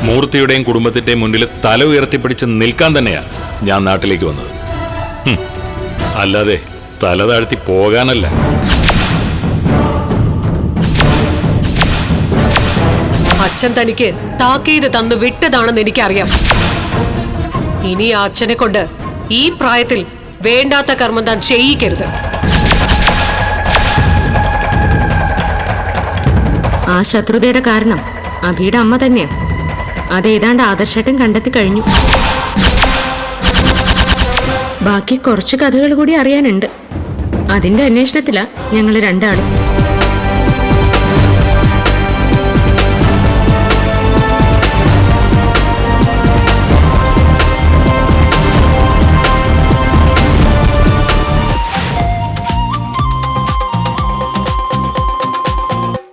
മൂർത്തിയുടെയും കുടുംബത്തിന്റെയും മുന്നിൽ തല ഉയർത്തിപ്പിടിച്ച് നിൽക്കാൻ തന്നെയാ ഞാൻ നാട്ടിലേക്ക് വന്നത്. അല്ലാതെ തല താഴ്ത്തി പോകാനല്ല. അച്ഛൻ തനിക്ക് താക്കീത് തന്നു വിട്ടതാണെന്ന് എനിക്കറിയാം. ഇനി ആ അച്ഛനെ കൊണ്ട് ഈ പ്രായത്തിൽ വേണ്ടാത്ത കർമ്മം താൻ ചെയ്യിക്കരുത്. ആ ശത്രുതയുടെ കാരണം അഭിയുടെ അമ്മ തന്നെയാ. അതേതാണ്ട് ആദർശേട്ടൻ കണ്ടെത്തി കഴിഞ്ഞു. ബാക്കി കുറച്ച് കഥകൾ കൂടി അറിയാനുണ്ട്. അതിന്റെ അന്വേഷണത്തിലാ ഞങ്ങൾ രണ്ടാളും.